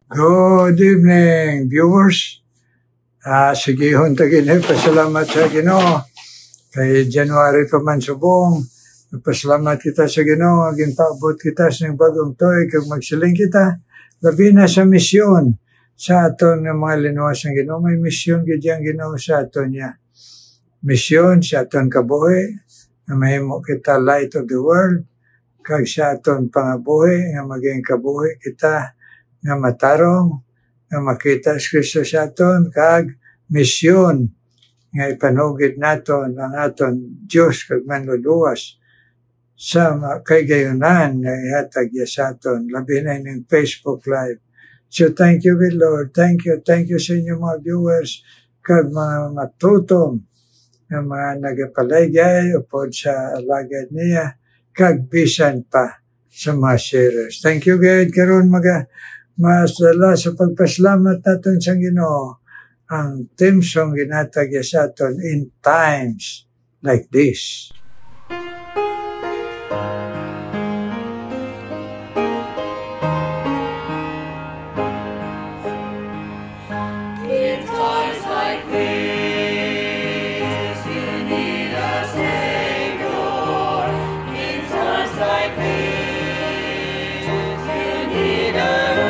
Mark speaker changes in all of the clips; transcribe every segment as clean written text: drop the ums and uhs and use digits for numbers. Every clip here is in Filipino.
Speaker 1: Good evening, viewers. Sige, huntagin pasalamat sa Ginoo. Kay January pa man subong. Pasalamat kita sa Ginoo. Aging paabot kita sa bagong toy. Kag magsiling kita. Labi na sa misyon. Sa aton ng mga linuwas ng Ginoo. May misyon gidyang Ginoo sa aton niya. Misyon sa aton kabuhi. Na mahimo kita light of the world. Kag sa aton pangabuhi. Nga maging kabuhi kita. Nga matarong, nga makita sa Kristo sa aton, kag misyon, nga ipanugid naton ang aton Diyos kag manluluwas sa kay gayunan nga ihatag niya sa aton, labi na ng Facebook Live. So thank you, good Lord. Thank you sa inyo mga viewers, kag mga matutom, nga mga nagapaligay upod sa alagad niya, kag bisan pa sa mga sharers. Thank you, God. Karon masala sa pagpasalamat natin sa Ginoo ang theme song ginatag sa aton in times like this.
Speaker 2: In times like this, you need a Savior. In times like this, you need a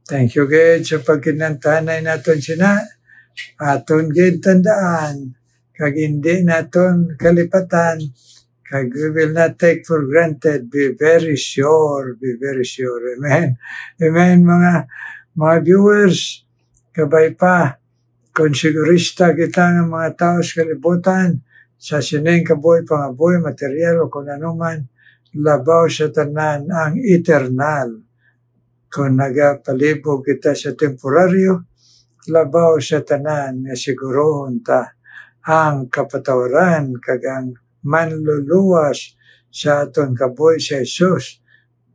Speaker 1: Thank you, God, sa pagkinantanay naton sina. Aton gid tandaan, kag hindi naton kalipatan, kag we will not take for granted. Be very sure. Amen. Amen, mga viewers. Kabay pa, kung sigurista kita ng mga tao sa kalibutan, sa sining kaboy, pangaboy, material, o kung anuman, labaw sa tanan ang eternal. Kung nagapalibog kita sa temporaryo, labaw sa tanan nga sigurohon ta ang kapatawaran kag ang manluluwas sa aton kaboy sa Jesus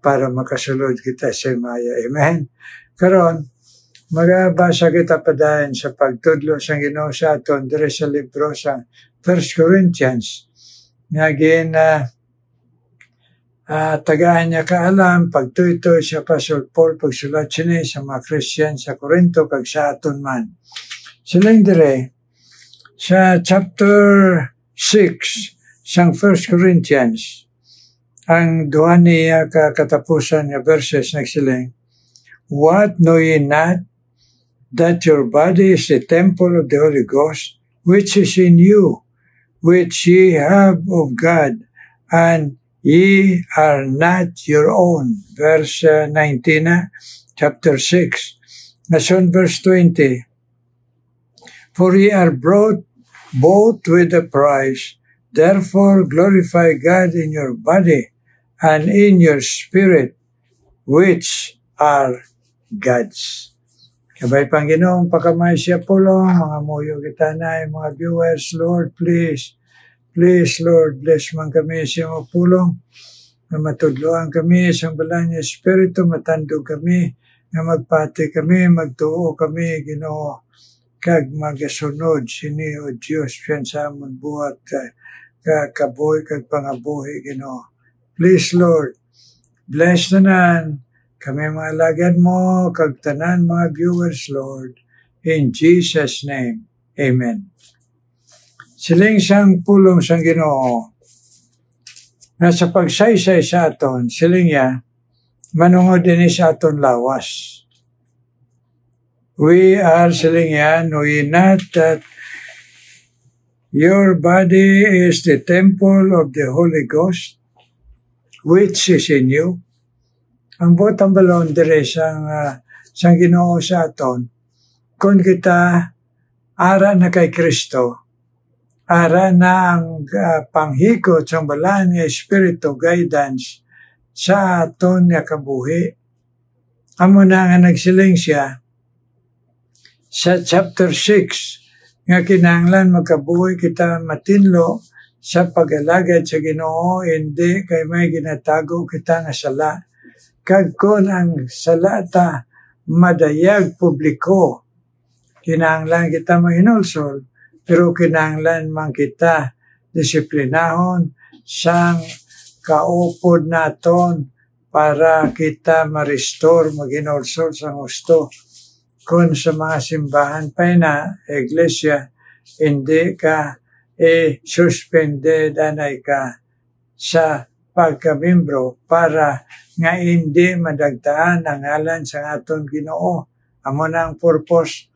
Speaker 1: para makasulod kita sa maya. Amen. Karon magabasa kita padayon sa pagtudlo sa Ginoo sa aton dire sa libro sa 1 Corinthians. Nga tagaan niya kaalam, pagtuytoy sa Apostle Paul, pagsulat siya sa mga Christian sa Corinto, kag sa aton man. Silang dire, sa chapter 6, sang 1 Corinthians, ang duha niya katapusan nga verses nagsiling, what know ye not, that your body is the temple of the Holy Ghost, which is in you, which ye have of God, and ye are not your own. Verse 19, chapter 6. Nason verse 20. For ye are bought with a price, therefore glorify God in your body and in your spirit, which are God's. Kabay pang Ginoong pakamay siya pulong, mga muyo kita na, mga viewers, Lord, please, Lord, bless man kami siya mo pulong, na matudloan kami sa balang niya Espiritu, matandog kami, na magpati kami, magtuo kami, Ginoo, kag magasunod sini o Diyos, piyan sa amon buhat, kabuhi, kag pangabuhi, Ginoo. Please, Lord, bless tanan, kami mga alagad mo, kag tanan mga viewers, Lord. In Jesus' name, Amen. Siling sang pulong sang Ginoo, na sa pagsaysay sa aton, siling ya, manungod din sa aton lawas. We are siling ya, know ye not that your body is the temple of the Holy Ghost, which is in you. Ang botang balon dire sang Ginoo sa aton, kung kita ara na kay Kristo, ara na ang panghikot sa balaan nga Espiritu guidance sa aton nga kabuhi. Amo na nga nagsiling siya sa chapter 6 nga kinahanglan magkabuhi kita matinlo sa pag-alagad sa Ginoo, hindi kay may ginatago kita nga sala. Kag kon ang salata madayag publiko, kinahanglan kita mahinulsol, pero kinahanglan man kita disiplinahon sang kaupod naton para kita ma-restore, maghinulsol sa gusto. Kung sa mga simbahan pa na, iglesia, hindi ka suspended anay ka sa pagkamimbro para nga hindi madagtaan ang ngalan sa aton Ginoo. Amo na ang purpose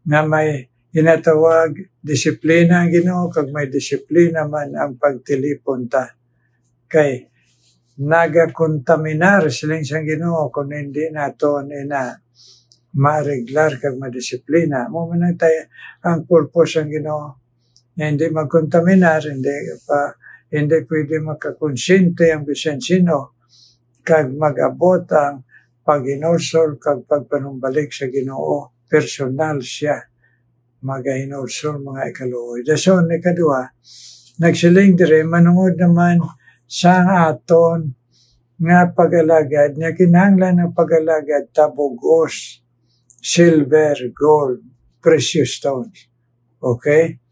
Speaker 1: nga may ginatawag disiplina ang Ginoo, kag may disiplina man ang pagtilipon ta. Kay nagakontaminar siling sang Ginoo kung hindi naton ina mareglar kag madisiplina. Mo man tayo ang purpose ang Ginoo. Hindi magkontaminar, hindi pwede makakonsente ang bisan sino kag mag-abot ang paghinulsol kag pagpanumbalik sa Ginoo. Personal siya magahinulsol mga ikaluoy. Dason, ikadua, nagsiling dire, manungod naman sa aton nga pag-alagad, nga kinahanglan ng pag-alagad tabugos, silver, gold, precious stones. Okay?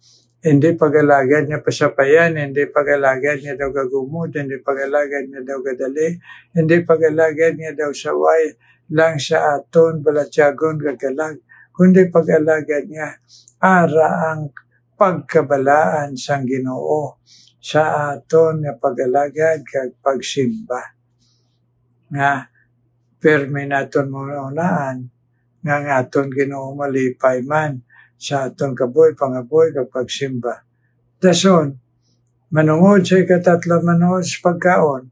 Speaker 1: Hindi pag-alagad niya pasapayan, hindi pag-alagad niya daw gagumod, hindi pag-alagad niya daw gadali, hindi pag-alagad niya daw saway lang sa aton, balatyagon, gagalag, kundi pag-alagad niya ara ang pagkabalaan sang Ginoo sa aton nga pag-alagad kag pagsimba. Nga, permi naton muna nga aton Ginoo malipay man sa aton kaboy, pangaboy, kapag simba. Dason, manungod sa ikatatlo, manungod sa pagkaon,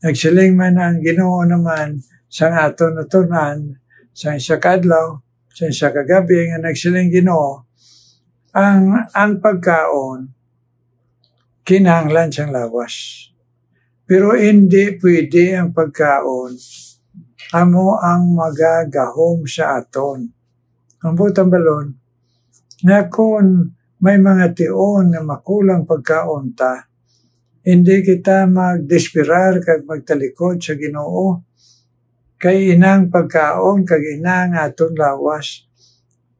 Speaker 1: nagsiling man ang Ginoo naman sa aton natunan, sa isa kadlaw, sa isa kagabi, nga nagsiling Ginoo, ang pagkaon, kinahanglan siyang lawas. Pero hindi pwede ang pagkaon, amo ang magagahom sa aton. Ang butang balon, na kung may mga tion na makulang pagkaon ta, hindi kita magdespirar kag magtalikod sa Ginoo. Kay inang pagkaon kag inang aton lawas.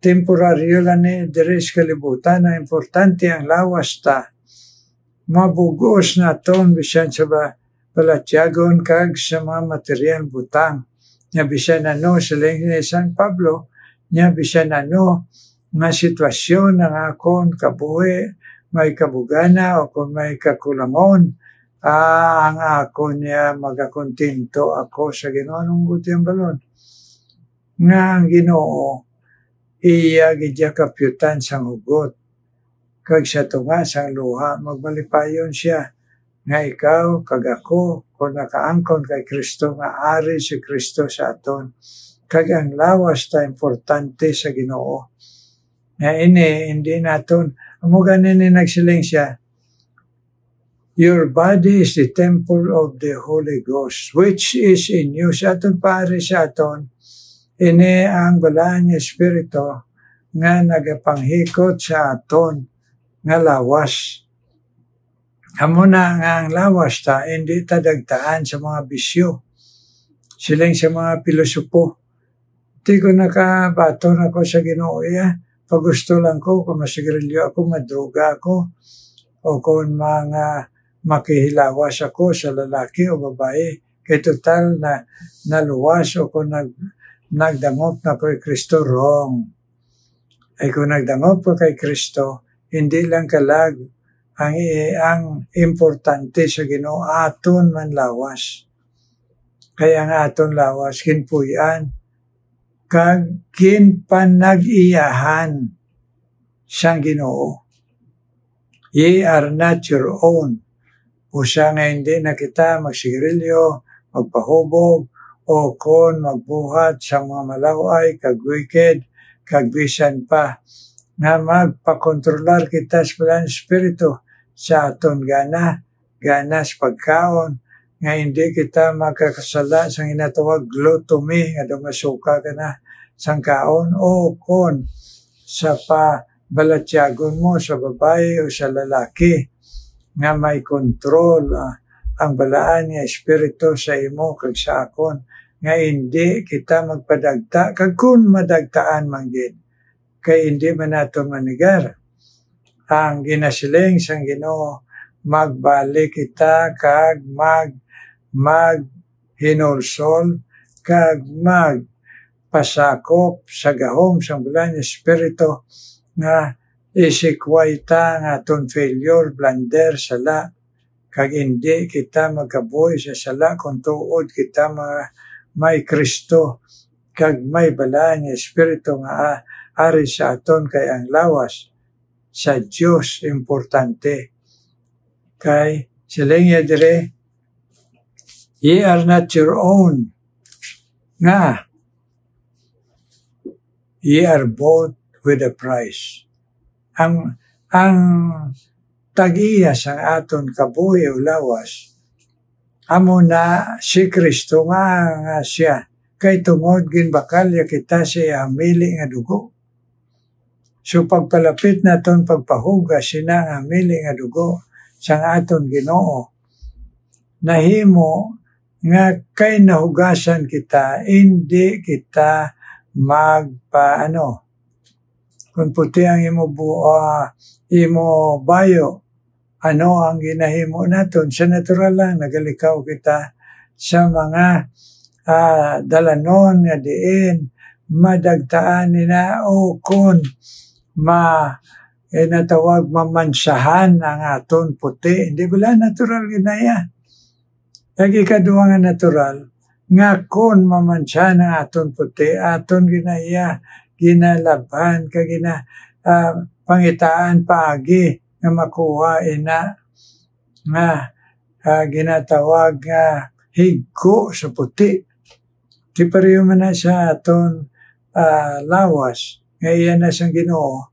Speaker 1: Temporaryo lang ni deres kalibutan na importante ang lawas ta. Mabugos na aton bisan sa balatyagon kag sa mga material butang. Nya bisan ano sa ni San Pablo, nya bisan ano nga sitwasyon ng akon kabuhi, may kabugana o kung may kakulangon, ang akon niya magakontinto ako sa Ginoo. Anong buti ang balon? Nga ang Ginoo, iya gidya kapyutan sang hugot. Kag sa tunga sang luha, magbalipayon siya. Nga ikaw, kag ako, kung nakaangkon kay Kristo, nga ari si Kristo sa aton. Kag ang lawas ta importante sa Ginoo. Nga ini, hindi naton, amo ganin ni nagsiling siya, your body is the temple of the Holy Ghost, which is in you. Sa aton pare sa aton, ini ang balaan nga Espiritu nga nagapanghikot sa aton nga lawas. Amo na nga ang lawas ta, hindi ta dagtaan sa mga bisyo. Siling sa mga pilosopo. Di ko nakabaton ako sa Ginoo iya. Pag gusto lang ko, kung masigarilyo ako, madruga ako, o kung mga makihilawas ako sa lalaki o babae, kay total na naluwas o kung nagdangop na ko kay Kristo, wrong. Ay kung nagdangop ko kay Kristo, hindi lang kalag ang importante sa Ginoo, aton man lawas. Kaya nga aton lawas, kinpuyan, kag ginpanag-iyahan siyang Ginoo. Ye are not your own. Usa nga hindi na kita magsigarilyo, magpahubog, o kon magbuhat sa mga malaway, kag wicked, kag bisan pa, nga magpakontrolar kita sa Balaan Espiritu sa aton gana sa pagkaon, nga hindi kita magkakasala sa ginatawag gluttony, nga dumasuka ka na sang kaon, o kon sa pabalatyagon mo sa babae o sa lalaki, nga may kontrol ang balaan nga Espiritu sa imo kag sa akon, nga hindi kita magpadagta, kag kun madagtaan man gid, kay hindi man nato manigar. Ang ginasiling sang Ginoo, magbalik kita kag maghinulsol kag magpasakop sa gahom sang balaan nga Espiritu, nga isikway ta nga aton failure, blunder, sala, kag hindi kita magkabuhi sa sala kung tuod kita may Kristo, kag may balaan nga Espiritu nga ari sa aton, kay ang lawas sa Dios importante. Kay siling ya dire, ye are not your own, nga ye are bought with a price. Ang tag-iya sang aton kabuhi o lawas, amo na si Kristo nga siya, kay tungod ginbakalya kita siya hamili nga dugo. So pagpalapit naton pagpahuga sina nga hamili nga dugo sang aton Ginoo, nahimo nga kay nahugasan kita, hindi kita kung puti ang imo bayo, ano ang ginahimo naton? Sa natural lang, nagalikaw kita sa mga dalanon nga diin, madagtaan nila o kung natawag mamansahan ang aton puti. Hindi ba natural ginaya? Lagi kaduwa nga natural, nga kung mamansahan ang aton puti, aton ginaya, ginalabhan, pangitaan paagi nga makuha ina nga ginatawag nga higko sa puti. Di pareho man na sa aton lawas, nga iyan na sang Ginoo,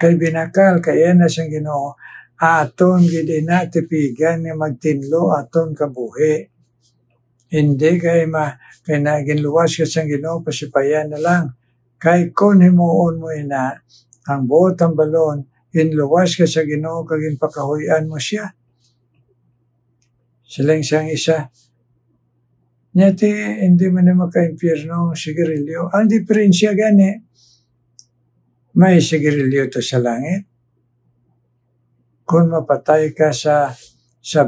Speaker 1: kay binakal, kay iyan na sang Ginoo, aton gid na tipigan nga magtinlo aton kabuhi. Hindi kay ginluwas ka sang Ginoo, pasipayan na lang. Kay kung himuon mo ina, ang buot ang balon, ginluwas ka sa Ginoo, kag ginpakahuyan mo siya. Silang siyang isa. Nyati, hindi man na maka-impyerno sigarilyo. Ang diferensya gani, may sigarilyo to sa langit. Kung mapatay ka sa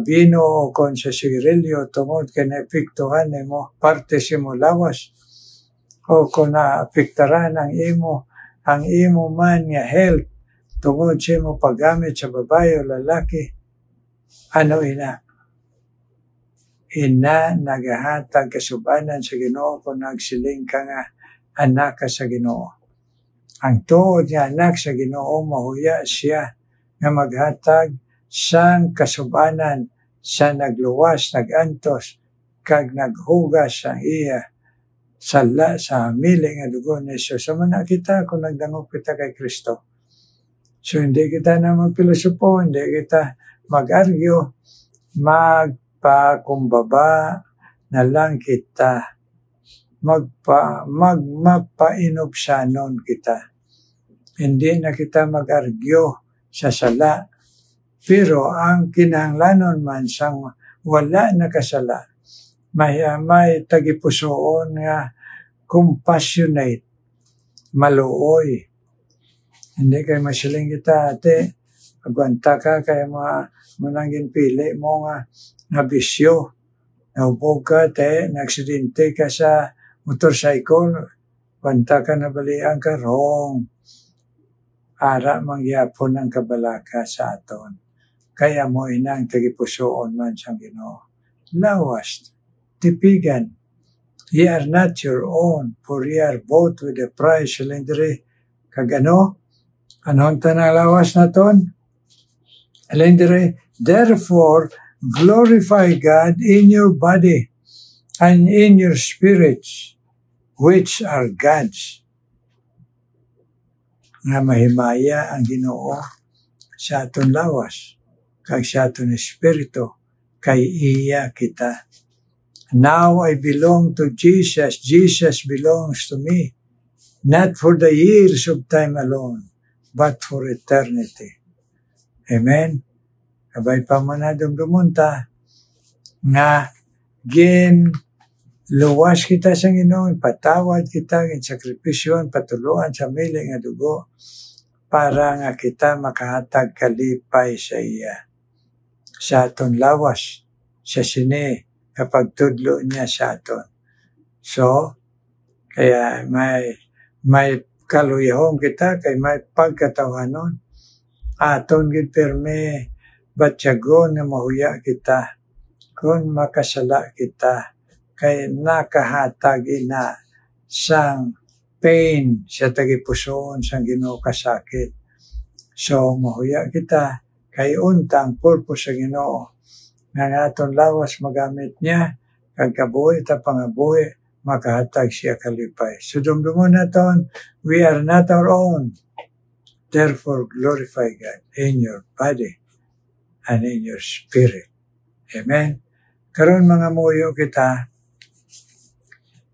Speaker 1: bino o kung sa sigarilyo, tungod ka na-epektuhan mo, parte si mo lawas. O kung naapektaran ang imo man nga health, tungod siya mo paggamit sa babae o lalaki, ano ina? Ina nagahatag kasubanan sa Ginoo kung nagsiling ka nga anak ka sa Ginoo. Ang tuod nga anak sa Ginoo, mahuya siya nga maghatag sang kasubanan sa nagluwas, nagantos, kag naghugas ang iya sala sa hamili nga dugo ni Jesus. Sama na kita kung nagdangop kita kay Kristo. So hindi kita na magpilosopo, hindi kita mag-argue, magpakumbaba na lang kita, mapainupsanon kita. Hindi na kita mag-argyo sa sala, pero ang kinahanglanon man sang wala nakasala, may tagipusoon nga compassionate, maluoy. Hindi kayo masiling kita, ate, agwanta ka kaya manang ginpili mo nga bisyo. Naubog ka, te, na-aksidente ka sa motorcycle, agwanta ka, nabalian ka, wrong. Ara mangyapon ang kabalaka sa aton. Kaya mo inang tagipusoon man siyang Ginoo. Lawas, tipigan, ye are not your own, for ye are bought with a price. Alindiri, kagano? Anong tanalawas na ton? Alindiri, therefore, glorify God in your body and in your spirits, which are God's. Nga mahimaya ang Ginoo sa aton lawas, kag sa aton espiritu, kay iya kita. Now I belong to Jesus. Jesus belongs to me. Not for the years of time alone, but for eternity. Amen? Kabay pa mo na dumdumunta nga luwas kita sa Ginoo, patawad kita, sakripisyon, patuluan sa mili nga dugo, para nga kita makahatag kalipay sa iya. Sa aton lawas, sa sini, kapag tudlo niya sa aton. So, kaya may kaluyahon kita, kay may pagkatawanon. Aton gipirme, batyagon na mahuya kita, kung makasala kita, kay nakahatag ina sang pain sa tagipusoon sang Ginoo kasakit. So, mahuya kita, kay untang purpose sa Ginoo, nga aton lawas magamit niya, kag kabuhi ta pangabuhi, makahatag siya kalipay. So, dumdumon naton, we are not our own. Therefore, glorify God in your body and in your spirit. Amen? Karon mga muyo kita,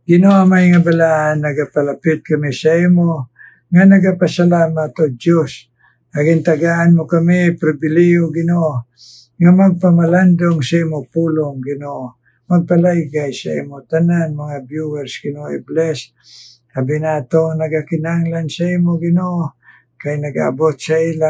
Speaker 1: Ginoo may nga bala, nagapalapit kami sa imo, nga nagapasalamat o Diyos. Agintagaan mo kami, pribiliyo Ginoo, nga magpamalandong sa imo pulong Ginoo. Magpalaygay sa imo tanan, mga viewers Ginoo, i-bless. Sabi nato, nagakinanglan sa imo Ginoo, kay nag-abot sa ila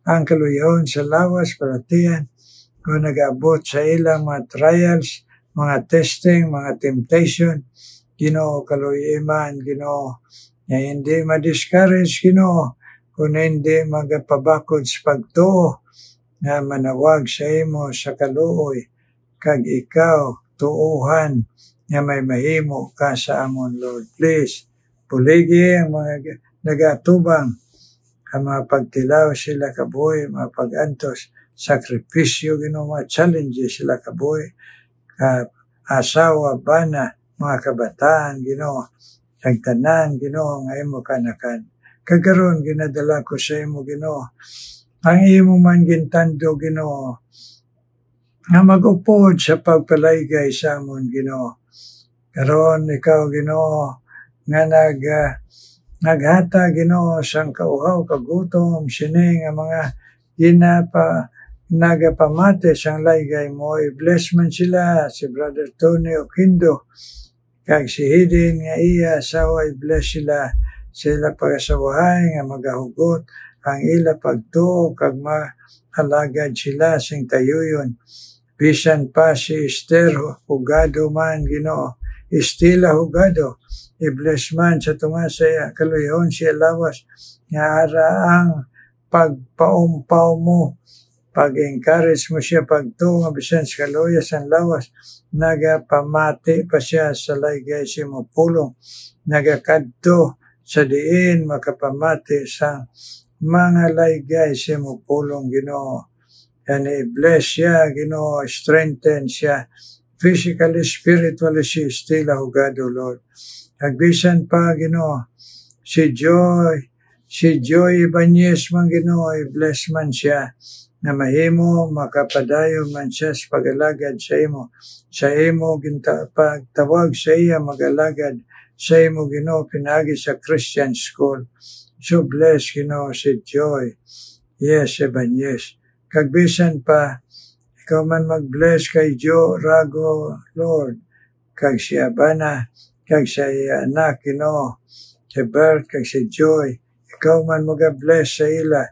Speaker 1: ang kaluyahon sa lawas, palatian, kung nag-abot sa ila mga trials, mga testing, mga temptation, Ginoo, kaluyiman, Ginoo, na hindi ma-discourage, Ginoo, kung hindi magapabakod sa pagtuo, na manawag sa imo sa kaluoy, kag ikaw, tuuhan, na may mahimo ka sa amon, Lord. Please, puligi ang mga nagatubang, ang mga pagtilaw sila kabuhi, mga pag-antos, sakripisyo, Ginoo, mga challenges sila kabuhi, asawa, bana, mga kabataan, Ginoo, tanan, Ginoo, nga imo kanakan. Kagaron, ginadala ko sa imo, Ginoo, ang imo man gintando, Ginoo, nga mag-upod sa pagpalaygay sa amon, Ginoo. Karon, ikaw, Ginoo, nga naghata, Ginoo, sang kauhaw, kagutom, sining, ang mga nagapamate sang laygay mo, i-bless man sila, si Brother Tony Oquindo, kag si Hidin nga iya, asawa, i-bless sila pag-asawahay, nga magahugot, ang ila pagtuo, kag mahalagad sila, sing tayuyon. Bisan pa si Esther Hugado man, Ginoo, Estila Hugado, i-bless man sa tunga sa kaluyahon siya lawas, nga ara ang pagpaumpaw mo, pag-encourage mo siya pagtuo, bisan sa kaluyas ang lawas, nagapamati pa siya sa laygay siya mo pulong, nagakadto sa diin makapamati sa mga laygay siya mo pulong, Ginoo. And i-bless siya, Ginoo, strengthen siya, physically, spiritually, si Estila Hugado, Lord. Nagbisan pa, Ginoo, si Joy Ibanez man, Ginoo, i-bless man siya, na mahimo makapadayon man siya sa pagalagad sa imo. Sa imo pagtawag sa iya magalagad sa imo Ginoo pinagi sa Christian school. So bless Ginoo si Joy. Yes, Ebanyes. Kag bisan pa ikaw man mag-bless kay Jo Rago, Lord. Kag si Abana, kag sa iya anak Ginoo, si Bert, kag si Joy. Ikaw man mag-bless sa ila.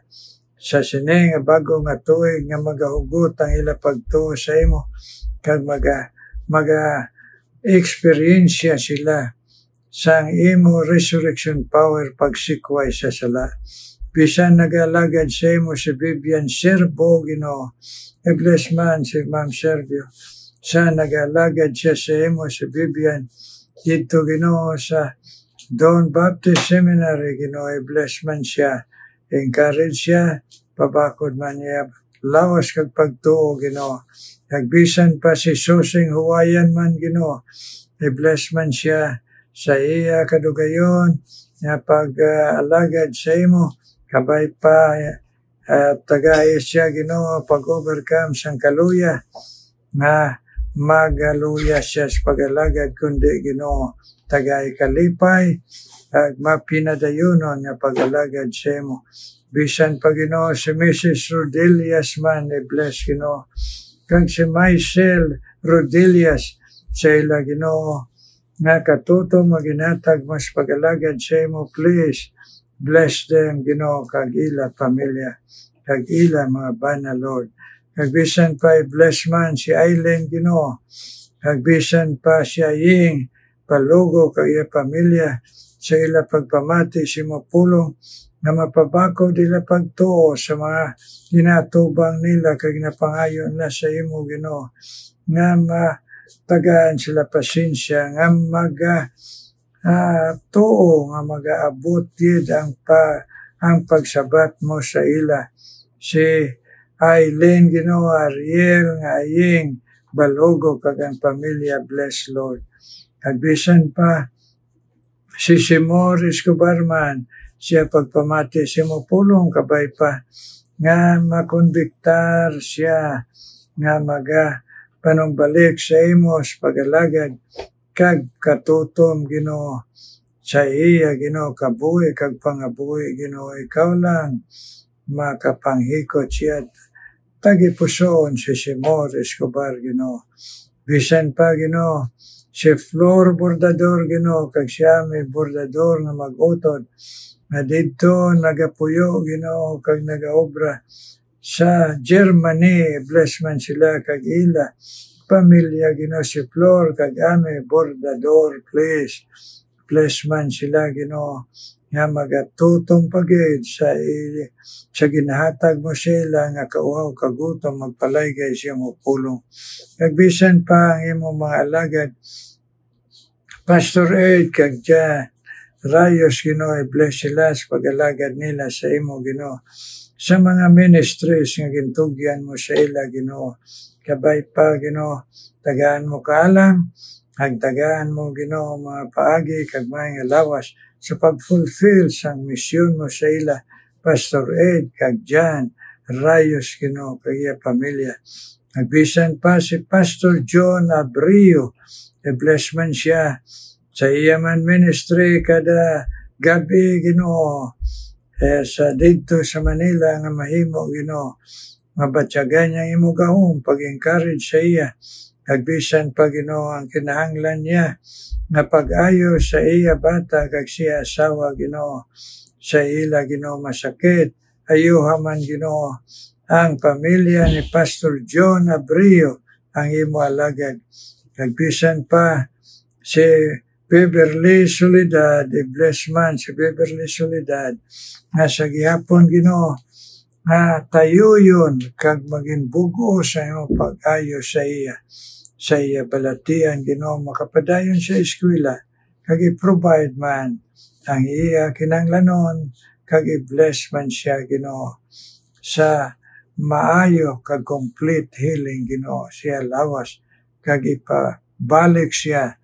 Speaker 1: Sa sining bago nga tuig nga magahugot ang ila pagtuo sa imo. Kag maga-experiensya sila sa imo resurrection power pagsikway sa sala. Bisan nagalagad sa imo si Vivian Serbo, Ginoo. I-bless man si Ma'am Servio. Sa nagalagad siya sa imo si Vivian. Dito Ginoo sa Don Baptist Seminary, Ginoo. I-bless man siya. Encourage siya. Pabakod man niya. Lawas kag pagtuo, Ginoo. Nagbisan pa si Susing Huwayan man, Ginoo. I-bless man siya sa iya kadugayon na pag-alagad sa imo. Kabay pa tagayas siya Ginoo pag-overcome sang kaluya nga magaluya siya sa pag-alagad kundi Ginoo tagay kalipay at mapinadayunon nga pag-alagad sa imo. Bisan pa Ginoo si Mrs. Rodelias man i-bless Ginoo. Kag si Maisel Rodelias sa ila Ginoo nga katuto maginatag mas pag-alagad sa imo, please. Bless them, Ginoo, kag ila pamilya, kag ila mga bana, Lord. Kag bisan pa bless man si Aileen, Ginoo. Kag bisan pa si Aying, palugo kag iya pamilya, sa ila pagpamati si mo pulong, na mapabako dila pagtuo sa mga ginatubang nila, kag napangayon na sa imo, Ginoo. Nga tagaan sila pasensya, nga tuo nga mag-aabot yun ang pagsabat mo sa ila. Si Aileen Ginoo, Ariel, nga Aying, Balogo, kag ang pamilya, bless Lord. At bisan pa, si Simor Escobar man, siya pagpamati si mo pulong, kabay pa, nga makonbiktar siya, nga panumbalik sa imo sa pag-alagad, kag katutom Ginoo sa iya Ginoo kabuhi kag pangabuhi Ginoo ikaw lang makapanghikot siya tagipusoon si Simor Escobar Ginoo. Bisan pa Ginoo si Flor Bordador Ginoo kag siya may bordador nga mag-utod nga didto nagapuyo Ginoo kag nagaobra sa Germany. Bless man sila kag ila pamilya Ginoo si Flor kag ame bordador, please. Bless man sila Ginoo nga magatutong pagid sa ginahatag mo sila nga kauhaw kagutom magpalaygay siya mo pulong. Kag bisan pa ang imo mga alagad Pastor Ed kag Rayos Ginoo, bless sila sa pag-alagad nila sa imo Ginoo. Sa mga ministries nga gintugyan mo sa ila Ginoo. Kabay pa Ginoo, tagaan mo kaalam, tagaan mo Ginoo mga paagi kag mga lawas sa pag-fulfill sang misyon mo sa ila, Pastor Ed kag Jan Rayos Ginoo kag iya pamilya. Nagbisan pa si Pastor John Abrio, bless man siya sa iya man ministry kada gabi Ginoo. Sa dito sa Manila nga mahimo Ginoo. Mabatyagan niya imo gahom pag-encourage sa iya. Kagbisan pa Ginoo ang kinahanglan niya na pag-ayo sa iya bata kag siya asawa Ginoo. Sa ila Ginoo masakit. Ayuha man Ginoo ang pamilya ni Pastor John Abrio ang imo alagad. Kagbisan pa si Beverly Soledad, i-bless man si Beverly Soledad nga sa gihapon Ginoo tayo yun kag maging bugo sa iyong pag-ayo sa iya balatian Ginoo makapadayon sa eskwela kag i-provide man ang iya kinahanglanon kag i-bless man siya Ginoo sa maayo kag complete healing Ginoo siya lawas kag ipabalik siya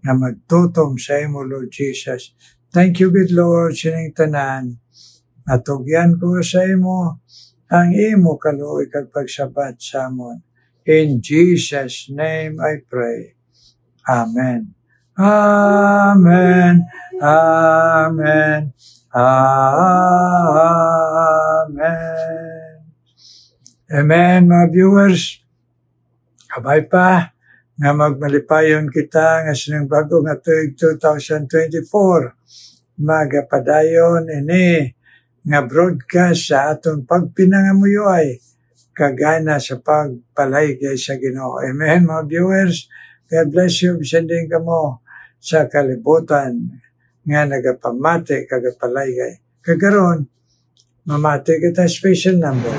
Speaker 1: nga magtutom sa imo Lord Jesus. Thank you good Lord sining tanan. Atugyan ko sa imo ang imo kaluoy kag pagsabat samon. In Jesus' name I pray. Amen. Amen. Amen. Amen. Amen, mga viewers. Kabay pa nga magmalipayon kita nga sinang bago nga tuig 2024. Magapadayon ini nga broadcast sa atong pagpinangamuyoy kagana sa pagpalaygay sa Ginoo. Amen, mga viewers. God bless you. Bisan din kamo sa kalibutan nga nagapamati kagapalaygay. Kagaron, mamati kita special number.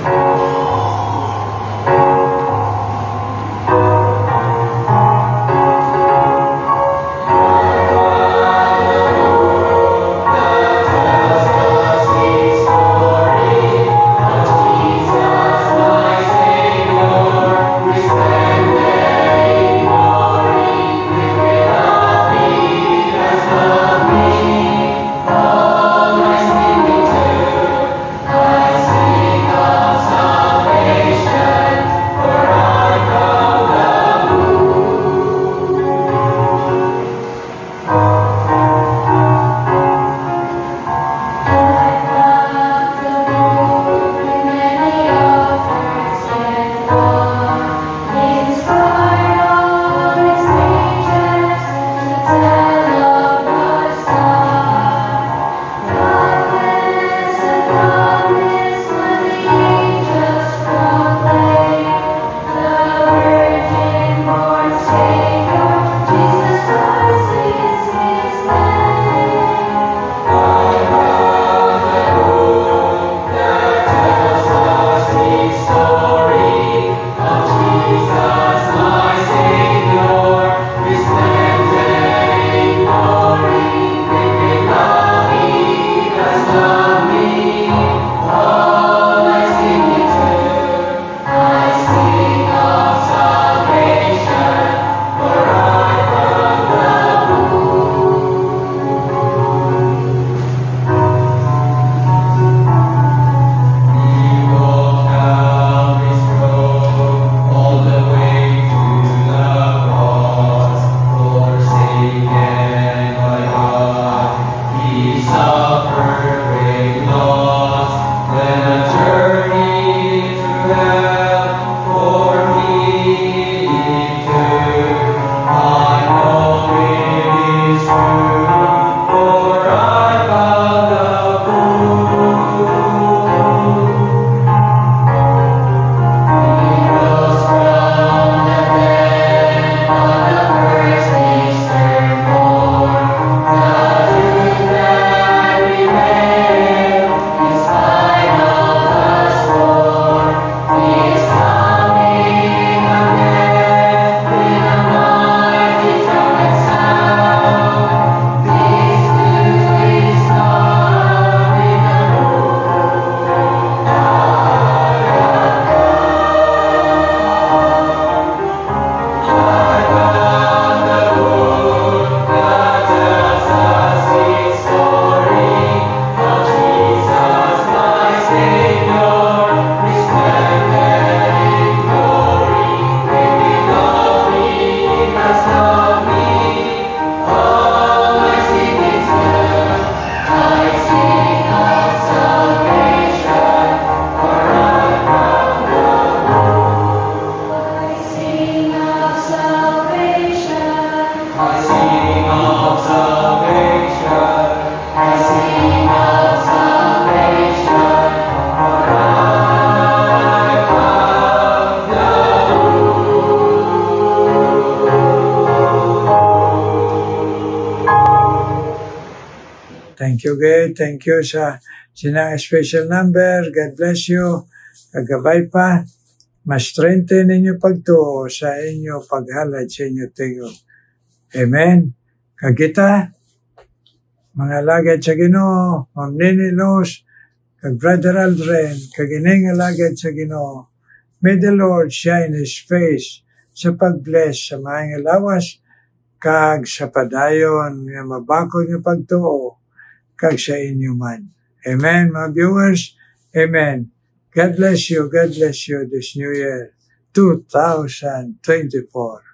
Speaker 1: Thank you, Gay. Thank you sa sinang special number. God bless you. Kagabay pa. Ma-strengthen ninyo pagtuo sa inyo paghalad sa inyo tingog. Amen. Kagita, mga lagad sa Ginoo, Ma'am Nini Los, kag Brother Aldrin, kagining lagad sa Ginoo. May the Lord shine His face sa pag-bless sa mga lawas, kag sa padayon nga mabakod nga pagtuo, kag sa inyo man. Amen, mga viewers. Amen. God bless you. God bless you this New Year 2024.